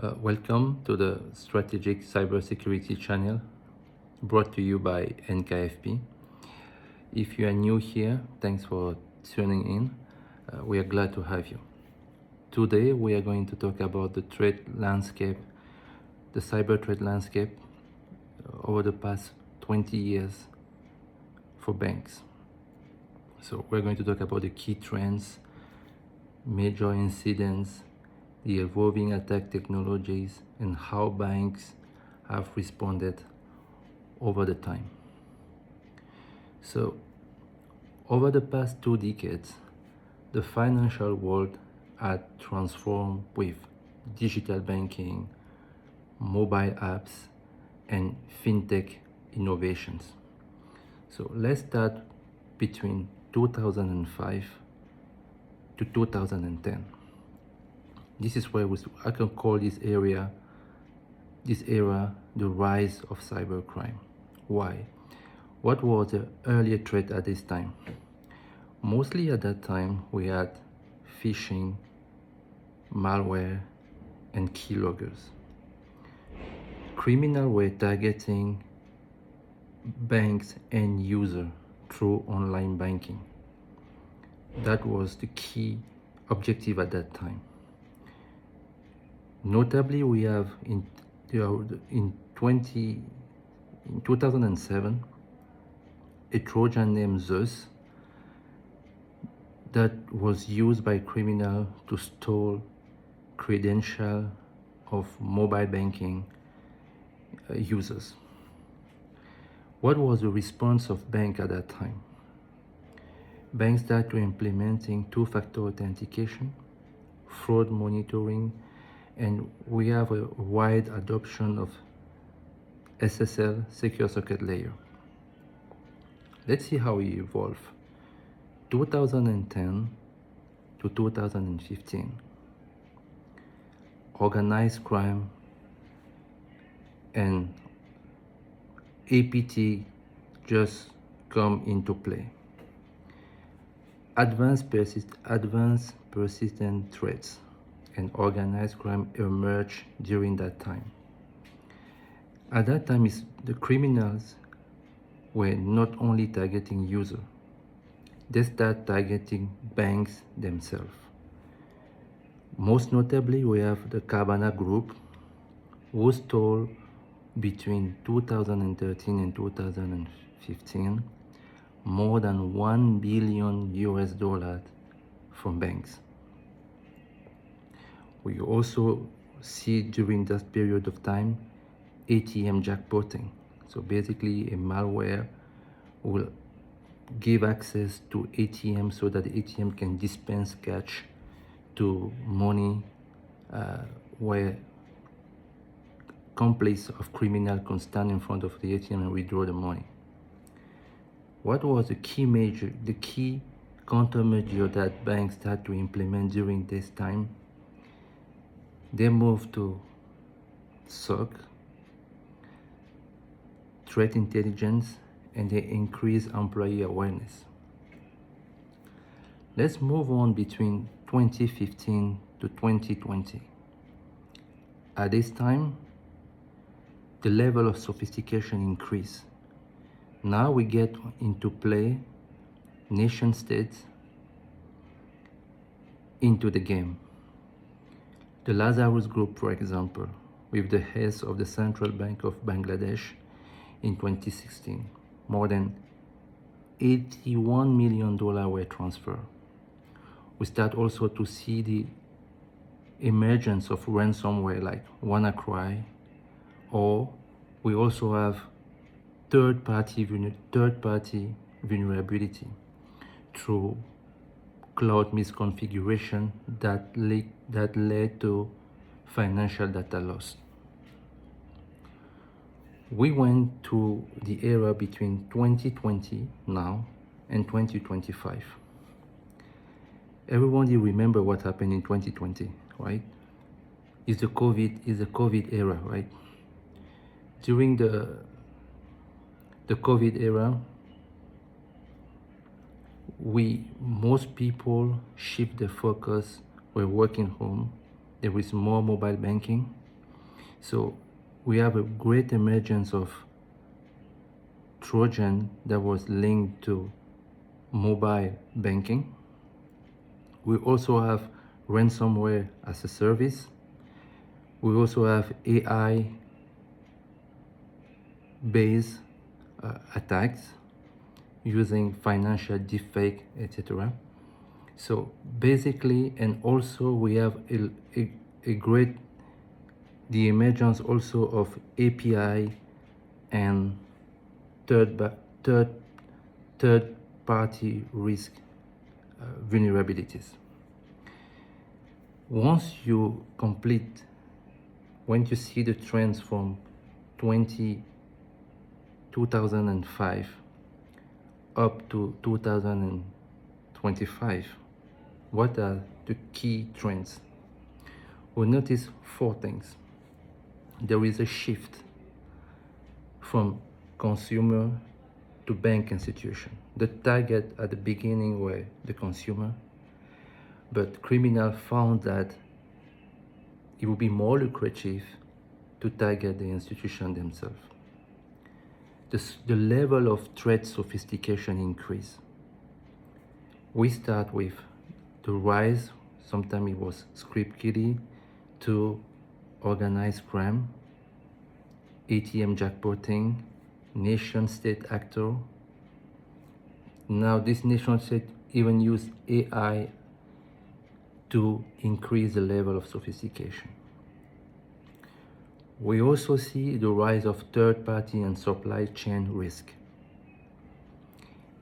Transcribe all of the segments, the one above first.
Welcome to the Strategic Cybersecurity channel brought to you by NKFP. If you are new here, thanks for tuning in. We are glad to have you. Today, we are going to talk about the threat landscape, the cyber threat landscape over the past 20 years for banks. So we're going to talk about the key trends, major incidents, the evolving attack technologies, and how banks have responded over the time. So, over the past 2 decades, the financial world had transformed with digital banking, mobile apps, and fintech innovations. So let's start between 2005 to 2010. This is where I can call this era the rise of cybercrime. Why? What was the earlier threat at this time? Mostly at that time, we had phishing, malware, and keyloggers. Criminals were targeting banks and users through online banking. That was the key objective at that time. Notably, we have in 2007 a Trojan named Zeus that was used by criminals to steal credentials of mobile banking users. What was the response of banks at that time? Banks started implementing two-factor authentication, fraud monitoring, and we have a wide adoption of SSL, Secure Socket Layer. Let's see how it evolved. 2010 to 2015, organized crime and APT just come into play. Advanced persistent threats and organized crime emerged during that time. At that time, the criminals were not only targeting users, they started targeting banks themselves. Most notably, we have the Karbana Group, who stole between 2013 and 2015 more than $1 billion from banks. We also see during that period of time ATM jackpotting. So basically a malware will give access to ATM so that the ATM can dispense cash to money where complice of criminal can stand in front of the ATM and withdraw the money. What was the key countermeasure that banks started to implement during this time? They moved to SOC, threat intelligence, and they increase employee awareness. Let's move on between 2015 to 2020. At this time, the level of sophistication increased. Now we get into play nation states into the game. The Lazarus Group, for example, with the heads of the Central Bank of Bangladesh in 2016, more than $81 million were transferred. We start also to see the emergence of ransomware like WannaCry, or we also have third-party vulnerability through cloud misconfiguration that led to financial data loss. We went to the era between 2020 now and 2025. Everybody remember what happened in 2020, right? Is the COVID era, right? During the COVID era, most people shift their focus, were working home. There was more mobile banking, So we have a great emergence of Trojan that was linked to mobile banking. We also have ransomware as a service. We also have AI-based attacks using financial deepfake, etc. So basically, and also we have a great, the emergence also of API and third-party risk vulnerabilities. Once you see the trends from 2005 up to 2025, what are the key trends? We'll notice 4 things. There is a shift from consumer to bank institution. The target at the beginning were the consumer, but criminals found that it would be more lucrative to target the institution themselves. The level of threat sophistication increase. We start with the rise, sometimes it was script kiddie, to organized crime, ATM jackpotting, nation-state actor. Now this nation-state even use AI to increase the level of sophistication. We also see the rise of third-party and supply chain risk.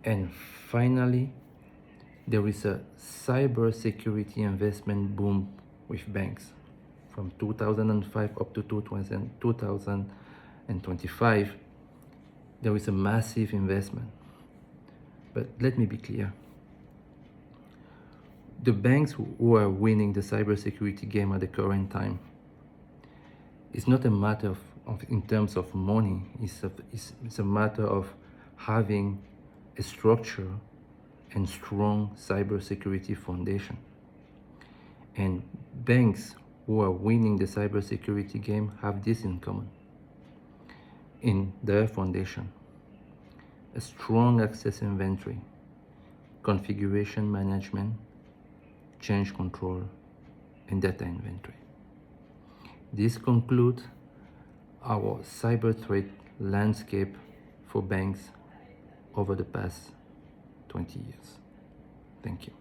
And finally, there is a cybersecurity investment boom with banks. From 2005 up to 2025, there is a massive investment. But let me be clear. The banks who are winning the cybersecurity game at the current time, it's not a matter of in terms of money, it's a matter of having a structure and strong cybersecurity foundation. And banks who are winning the cybersecurity game have this in common in their foundation: a strong access inventory, configuration management, change control, and data inventory. This concludes our cyber threat landscape for banks over the past 20 years. Thank you.